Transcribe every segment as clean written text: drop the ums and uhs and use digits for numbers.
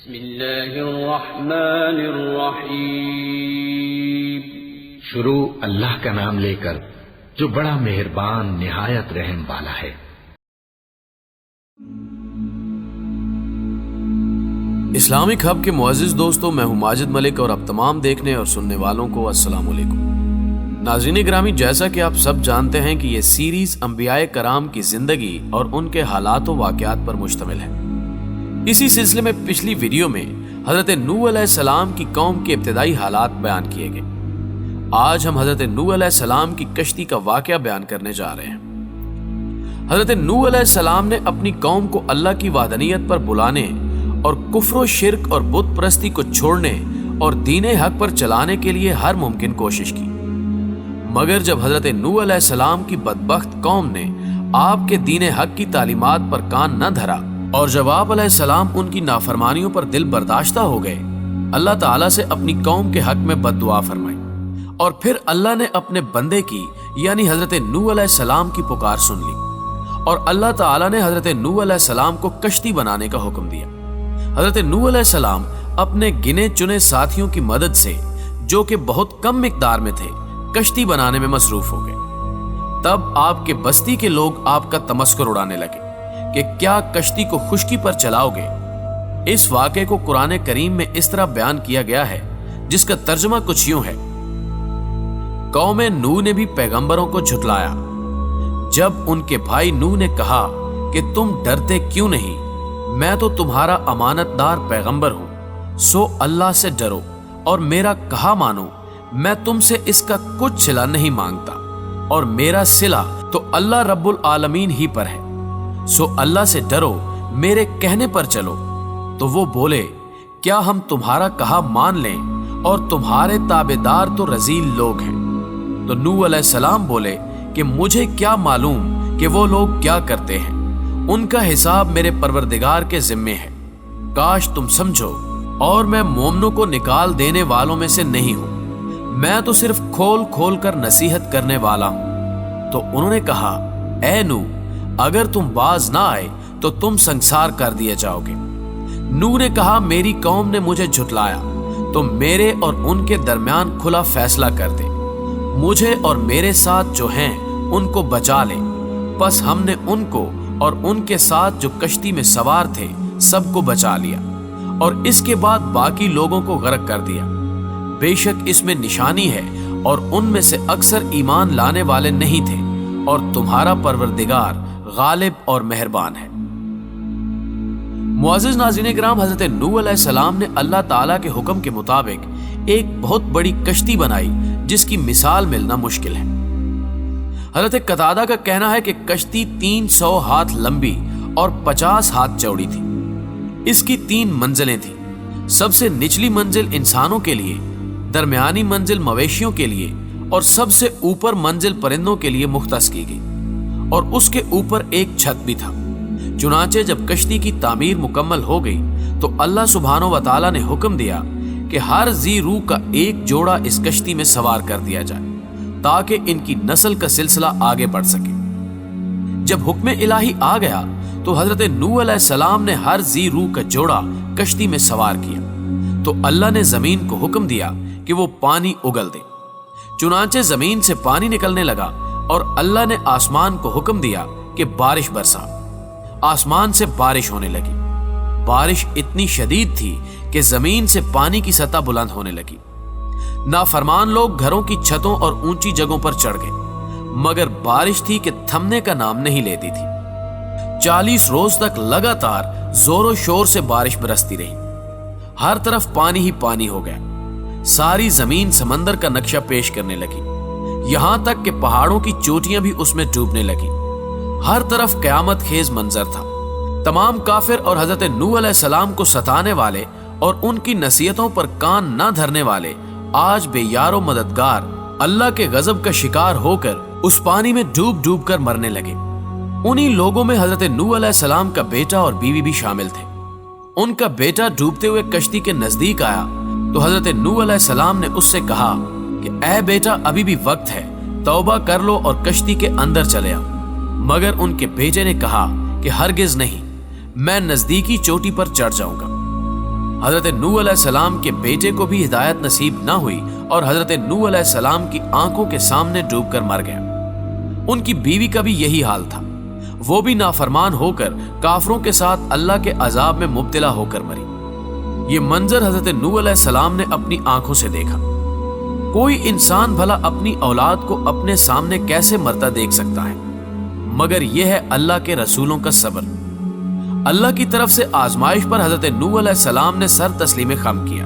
بسم اللہ الرحمن الرحیم۔ شروع اللہ کا نام لے کر جو بڑا مہربان نہایت رحم والا ہے۔ اسلامک ہب کے معزز دوستوں، میں ہوں ماجد ملک اور اب تمام دیکھنے اور سننے والوں کو السلام علیکم۔ ناظرین گرامی، جیسا کہ آپ سب جانتے ہیں کہ یہ سیریز انبیاء کرام کی زندگی اور ان کے حالات و واقعات پر مشتمل ہے۔ اسی سلسلے میں پچھلی ویڈیو میں حضرت نوح علیہ السلام کی قوم کے ابتدائی حالات بیان کیے گئے۔ آج ہم حضرت نوح علیہ السلام کی کشتی کا واقعہ بیان کرنے جا رہے ہیں۔ حضرت نوح علیہ السلام نے اپنی قوم کو اللہ کی وحدانیت پر بلانے اور کفر و شرک اور بت پرستی کو چھوڑنے اور دین حق پر چلانے کے لیے ہر ممکن کوشش کی، مگر جب حضرت نوح علیہ السلام کی بدبخت قوم نے آپ کے دین حق کی تعلیمات پر کان نہ دھرا اور جب آپ علیہ السلام ان کی نافرمانیوں پر دل برداشتہ ہو گئے، اللہ تعالیٰ سے اپنی قوم کے حق میں بد دعا فرمائی، اور پھر اللہ نے اپنے بندے کی یعنی حضرت نوح علیہ السلام کی پکار سن لی، اور اللہ تعالیٰ نے حضرت نوح علیہ السلام کو کشتی بنانے کا حکم دیا۔ حضرت نوح علیہ السلام اپنے گنے چنے ساتھیوں کی مدد سے، جو کہ بہت کم مقدار میں تھے، کشتی بنانے میں مصروف ہو گئے۔ تب آپ کے بستی کے لوگ آپ کا تمسخر اڑانے لگے کہ کیا کشتی کو خشکی پر چلاؤ گے۔ اس واقعے کو قرآن کریم میں اس طرح بیان کیا گیا ہے، جس کا ترجمہ کچھ یوں ہے: قوم نوح نے بھی پیغمبروں کو جھٹلایا۔ جب ان کے بھائی نوح نے کہا کہ تم ڈرتے کیوں نہیں، میں تو تمہارا امانت دار پیغمبر ہوں، سو اللہ سے ڈرو اور میرا کہا مانو، میں تم سے اس کا کچھ صلہ نہیں مانگتا، اور میرا صلہ تو اللہ رب العالمین ہی پر ہے، سو اللہ سے ڈرو، میرے کہنے پر چلو۔ تو وہ بولے، کیا ہم تمہارا کہا مان لیں، اور تمہارے تابعدار تو رذیل لوگ ہیں۔ تو نوح علیہ السلام بولے کہ مجھے کیا معلوم کہ وہ لوگ کیا کرتے ہیں، ان کا حساب میرے پروردگار کے ذمے ہے، کاش تم سمجھو، اور میں مومنوں کو نکال دینے والوں میں سے نہیں ہوں، میں تو صرف کھول کھول کر نصیحت کرنے والا ہوں۔ تو انہوں نے کہا، اے نوح، اگر تم باز نہ آئے تو تم سنسار کر دیے جاؤ گے۔ نوح نے کہا، میری قوم نے مجھے جھٹلایا، تو میرے اور ان کے درمیان کھلا فیصلہ کر دے، مجھے اور میرے ساتھ جو ہیں ان کو بچا لے۔ پس ہم نے ان کو اور ان کے ساتھ جو کشتی میں سوار تھے سب کو بچا لیا، اور اس کے بعد باقی لوگوں کو غرق کر دیا۔ بے شک اس میں نشانی ہے، اور ان میں سے اکثر ایمان لانے والے نہیں تھے، اور تمہارا پروردگار غالب اور مہربان ہے۔ معزز ناظرین کرام، حضرت نوح علیہ السلام نے اللہ تعالیٰ کے حکم کے مطابق ایک بہت بڑی کشتی بنائی، جس کی مثال ملنا مشکل ہے۔ حضرت قتادہ کا کہنا ہے کہ کشتی 300 ہاتھ لمبی اور 50 ہاتھ چوڑی تھی۔ اس کی 3 منزلیں تھیں، سب سے نچلی منزل انسانوں کے لیے، درمیانی منزل مویشیوں کے لیے، اور سب سے اوپر منزل پرندوں کے لیے مختص کی گئی، اور اس کے اوپر ایک چھت بھی تھا۔ چنانچہ جب کشتی کی تعمیر مکمل ہو گئی تو اللہ سبحانہ و تعالیٰ نے حکم دیا کہ ہر ذی روح کا ایک جوڑا اس کشتی میں سوار کر دیا جائے، تاکہ ان کی نسل کا سلسلہ آگے بڑھ سکے۔ جب حکم الہی آ گیا تو حضرت نوح علیہ السلام نے ہر ذی روح کا جوڑا کشتی میں سوار کیا، تو اللہ نے زمین کو حکم دیا کہ وہ پانی اگل دے۔ چنانچہ زمین سے پانی نکلنے لگا، اور اللہ نے آسمان کو حکم دیا کہ بارش برسا۔ آسمان سے بارش ہونے لگی، بارش اتنی شدید تھی کہ زمین سے پانی کی سطح بلند ہونے لگی۔ نافرمان لوگ گھروں کی چھتوں اور اونچی جگہوں پر چڑھ گئے، مگر بارش تھی کہ تھمنے کا نام نہیں لیتی تھی۔ 40 روز تک لگاتار زور و شور سے بارش برستی رہی، ہر طرف پانی ہی پانی ہو گیا، ساری زمین سمندر کا نقشہ پیش کرنے لگی، یہاں تک کہ پہاڑوں کی چوٹیاں بھی اس میں ڈوبنے لگی، ہر طرف قیامت خیز منظر تھا۔ تمام کافر اور حضرت نوح علیہ السلام کو ستانے والے اور ان کی نصیحتوں پر کان نہ دھرنے والے آج بے یار و مددگار اللہ کے غضب کا شکار ہو کر اس پانی میں ڈوب ڈوب کر مرنے لگے۔ انہی لوگوں میں حضرت نوح علیہ السلام کا بیٹا اور بیوی بھی شامل تھے۔ ان کا بیٹا ڈوبتے ہوئے کشتی کے نزدیک آیا تو حضرت نوح علیہ السلام نے اس سے کہا کہ اے بیٹا، ابھی بھی وقت ہے، توبہ کر لو اور کشتی کے اندر چلے آؤ۔ مگر ان کے بیٹے نے کہا کہ ہرگز نہیں، میں نزدیکی چوٹی پر چڑھ جاؤں گا۔ حضرت نوح علیہ السلام کے بیٹے کو بھی ہدایت نصیب نہ ہوئی اور حضرت نوح علیہ السلام کی آنکھوں کے سامنے ڈوب کر مر گیا۔ ان کی بیوی کا بھی یہی حال تھا، وہ بھی نافرمان ہو کر کافروں کے ساتھ اللہ کے عذاب میں مبتلا ہو کر مری۔ یہ منظر حضرت نوح علیہ السلام نے اپنی آنکھوں سے دیکھا۔ کوئی انسان بھلا اپنی اولاد کو اپنے سامنے کیسے مرتا دیکھ سکتا ہے؟ مگر یہ ہے اللہ کے رسولوں کا صبر۔ اللہ کی طرف سے آزمائش پر حضرت نوح علیہ السلام نے سر تسلیم خم کیا۔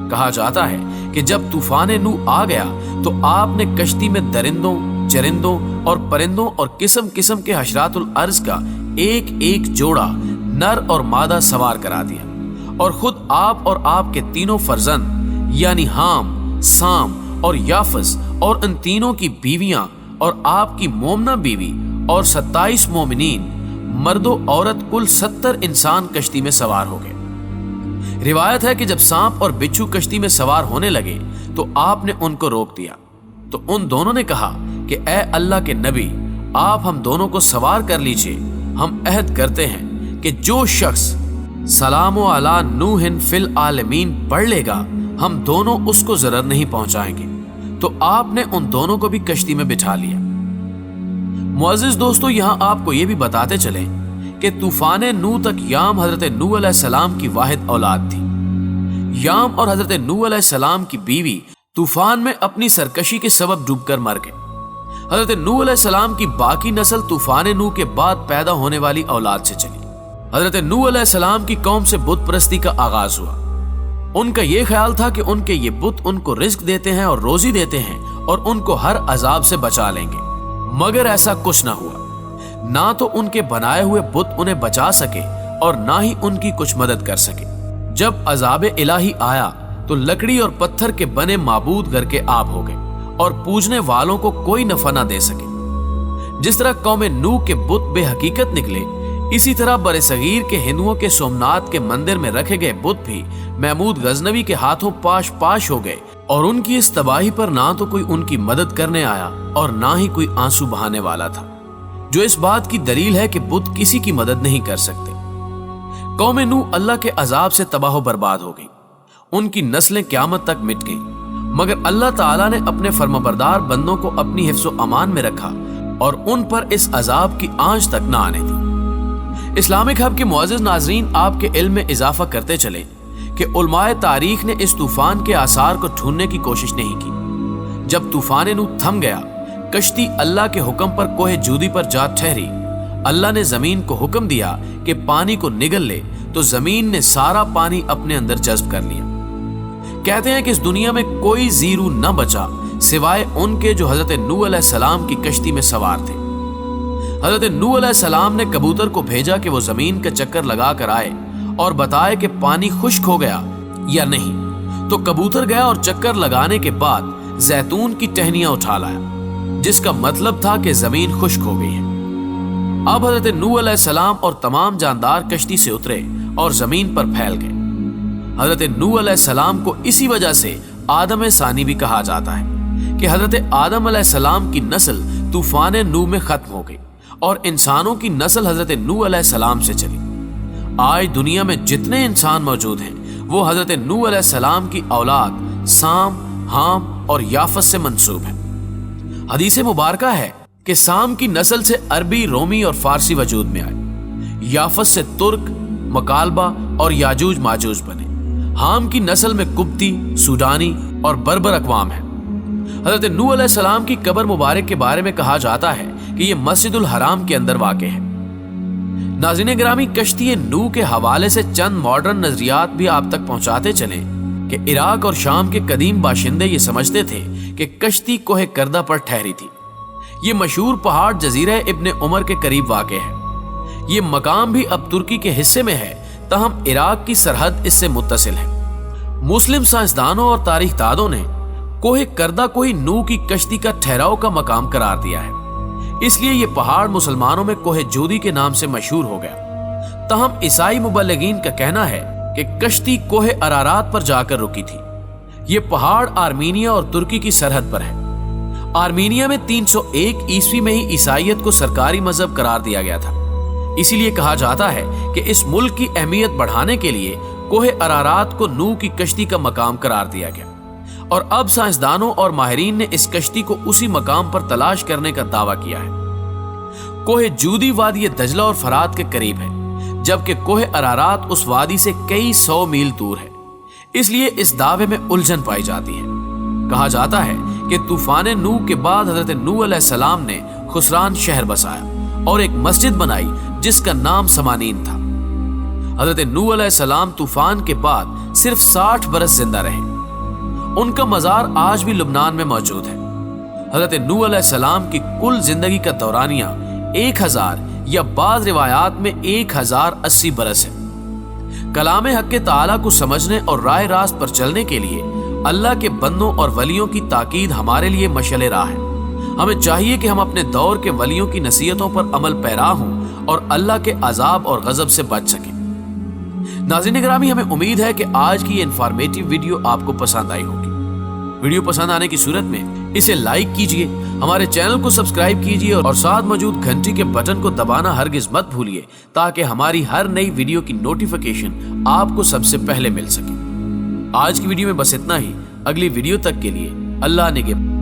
کہا جاتا ہے کہ جب طوفان نوح آ گیا تو آپ نے کشتی میں درندوں، چرندوں اور پرندوں اور قسم قسم کے حشرات الارض کا ایک ایک جوڑا نر اور مادہ سوار کرا دیا، اور خود آپ اور آپ کے تینوں فرزند یعنی حام، سام اور یافس اور ان تینوں کی بیویاں اور آپ کی مومنہ بیوی اور 27 مومنین مرد و عورت کل 70 انسان کشتی میں سوار ہو گئے۔ روایت ہے کہ جب سانپ اور بچھو کشتی میں سوار ہونے لگے تو آپ نے ان کو روک دیا، تو ان دونوں نے کہا کہ اے اللہ کے نبی، آپ ہم دونوں کو سوار کر لیجئے، ہم عہد کرتے ہیں کہ جو شخص سلام علی نوح فی العالمین پڑھ لے گا ہم دونوں اس کو ضرر نہیں پہنچائیں گے۔ تو آپ نے ان دونوں کو بھی کشتی میں بٹھا لیا۔ معزز دوستو، یہاں آپ کو یہ بھی بتاتے چلیں کہ طوفان نوح تک یام حضرت نوح علیہ السلام کی واحد اولاد تھی۔ یام اور حضرت نوح علیہ السلام کی بیوی طوفان میں اپنی سرکشی کے سبب ڈوب کر مر گئے۔ حضرت نوح علیہ السلام کی باقی نسل طوفان نوح کے بعد پیدا ہونے والی اولاد سے چلی۔ حضرت نوح علیہ السلام کی قوم سے بت پرستی کا آغاز ہوا۔ ان کا یہ خیال تھا کہ ان کے یہ بت ان کو رزق دیتے ہیں اور روزی دیتے ہیں اور ان کو ہر عذاب سے بچا لیں گے، مگر ایسا کچھ نہ ہوا۔ نہ تو ان کے بنائے ہوئے بت انہیں بچا سکے اور نہ ہی ان کی کچھ مدد کر سکے۔ جب عذاب الہی آیا تو لکڑی اور پتھر کے بنے معبود گھر کے آب ہو گئے اور پوجنے والوں کو کوئی نفع نہ دے سکے۔ جس طرح قوم نوح کے بت بے حقیقت نکلے، اسی طرح برصغیر کے ہندوؤں کے سومنات کے مندر میں رکھے گئے بت بھی محمود غزنوی کے ہاتھوں پاش پاش ہو گئے، اور ان کی اس تباہی پر نہ تو کوئی ان کی مدد کرنے آیا اور نہ ہی کوئی آنسو بہانے والا تھا، جو اس بات کی دلیل ہے کہ بت کسی کی مدد نہیں کر سکتے۔ قوم نوح اللہ کے عذاب سے تباہ و برباد ہو گئی، ان کی نسلیں قیامت تک مٹ گئیں، مگر اللہ تعالیٰ نے اپنے فرمانبردار بندوں کو اپنی حفظ و امان میں رکھا اور ان پر اس عذاب کی آنچ تک نہ آنے دی۔ اسلامک ہب کے معزز ناظرین، آپ کے علم میں اضافہ کرتے چلیں کہ علماء تاریخ نے اس طوفان کے آثار کو ڈھونڈنے کی کوشش نہیں کی۔ جب طوفان نوح تھم گیا، کشتی اللہ کے حکم پر کوہ جودی پر جا ٹھہری۔ اللہ نے زمین کو حکم دیا کہ پانی کو نگل لے، تو زمین نے سارا پانی اپنے اندر جذب کر لیا۔ کہتے ہیں کہ اس دنیا میں کوئی زیرو نہ بچا سوائے ان کے جو حضرت نوح علیہ السلام کی کشتی میں سوار تھے۔ حضرت نوح علیہ السلام نے کبوتر کو بھیجا کہ وہ زمین کا چکر لگا کر آئے اور بتائے کہ پانی خشک ہو گیا یا نہیں۔ تو کبوتر گیا اور چکر لگانے کے بعد زیتون کی ٹہنیاں اٹھا لایا، جس کا مطلب تھا کہ زمین خشک ہو گئی ہے۔ اب حضرت نوح علیہ السلام اور تمام جاندار کشتی سے اترے اور زمین پر پھیل گئے۔ حضرت نوح علیہ السلام کو اسی وجہ سے آدم ثانی بھی کہا جاتا ہے کہ حضرت آدم علیہ السلام کی نسل طوفان نوح میں ختم ہو گئی اور انسانوں کی نسل حضرت نوح علیہ السلام سے چلی۔ آج دنیا میں جتنے انسان موجود ہیں وہ حضرت نوح علیہ السلام کی اولاد سام، حام اور یافس سے منسوب ہیں۔ حدیث مبارکہ ہے کہ سام کی نسل سے عربی، رومی اور فارسی وجود میں آئے، یافس سے ترک، مکالبہ اور یاجوج ماجوج بنے، حام کی نسل میں قبطی، سوڈانی اور بربر اقوام ہیں۔ حضرت نوح علیہ السلام کی قبر مبارک کے بارے میں کہا جاتا ہے کہ یہ مسجد الحرام کے اندر واقع ہے۔ ناظرین گرامی، کشتی نوح کے حوالے سے چند ماڈرن نظریات بھی آپ تک پہنچاتے چلیں کہ عراق اور شام کے قدیم باشندے یہ سمجھتے تھے کہ کشتی کوہ کردہ پر ٹھہری تھی۔ یہ مشہور پہاڑ جزیرہ ابن عمر کے قریب واقع ہے۔ یہ مقام بھی اب ترکی کے حصے میں ہے، تاہم عراق کی سرحد اس سے متصل ہے۔ مسلم سائنسدانوں اور تاریخ دانوں نے کوہ کردہ کو ہی نوح کی کشتی کا ٹھہراؤ کا مقام قرار دیا ہے، اس لیے یہ پہاڑ مسلمانوں میں کوہ جودی کے نام سے مشہور ہو گیا۔ تاہم عیسائی مبلغین کا کہنا ہے کہ کشتی کوہ ارارات پر جا کر رکی تھی۔ یہ پہاڑ آرمینیا اور ترکی کی سرحد پر ہے۔ آرمینیا میں 301 عیسوی میں ہی عیسائیت کو سرکاری مذہب قرار دیا گیا تھا، اسی لیے کہا جاتا ہے کہ اس ملک کی اہمیت بڑھانے کے لیے کوہ ارارات کو نوح کی کشتی کا مقام قرار دیا گیا اور اب سائنسدانوں اور ماہرین نے اس کشتی کو اسی مقام پر تلاش کرنے کا دعویٰ کیا ہے۔ کوہ جودی وادی دجلہ اور فرات کے قریب ہے، جبکہ کوہ ارارات اس وادی سے کئی 100 میل دور ہے، اس لیے اس دعوے میں الجھن پائی جاتی ہے۔ کہا جاتا ہے کہ طوفان نوح کے بعد حضرت نوح علیہ السلام نے خسران شہر بسایا اور ایک مسجد بنائی جس کا نام سمانین تھا۔ حضرت نوح علیہ السلام طوفان کے بعد صرف 60 برس زندہ رہے۔ ان کا مزار آج بھی لبنان میں موجود ہے۔ حضرت نوح علیہ السلام کی کل زندگی کا دورانیہ 1000 یا بعض روایات میں 1080 برس ہے۔ کلام حق تعالیٰ کو سمجھنے اور راہ راست پر چلنے کے لیے اللہ کے بندوں اور ولیوں کی تاکید ہمارے لیے مشعل راہ ہے۔ ہمیں چاہیے کہ ہم اپنے دور کے ولیوں کی نصیحتوں پر عمل پیرا ہوں اور اللہ کے عذاب اور غضب سے بچ سکیں۔ ناظرین گرامی، ہمیں امید ہے کہ آج کی یہ انفارمیٹیو ویڈیو آپ کو پسند آئی ہوگی۔ ویڈیو پسند آنے کی صورت میں اسے لائک کیجئے، ہمارے چینل کو سبسکرائب کیجئے اور ساتھ موجود گھنٹی کے بٹن کو دبانا ہرگز مت بھولیے تاکہ ہماری ہر نئی ویڈیو کی نوٹیفیکیشن آپ کو سب سے پہلے مل سکے۔ آج کی ویڈیو میں بس اتنا ہی۔ اگلی ویڈیو تک کے لیے اللہ نگہبان۔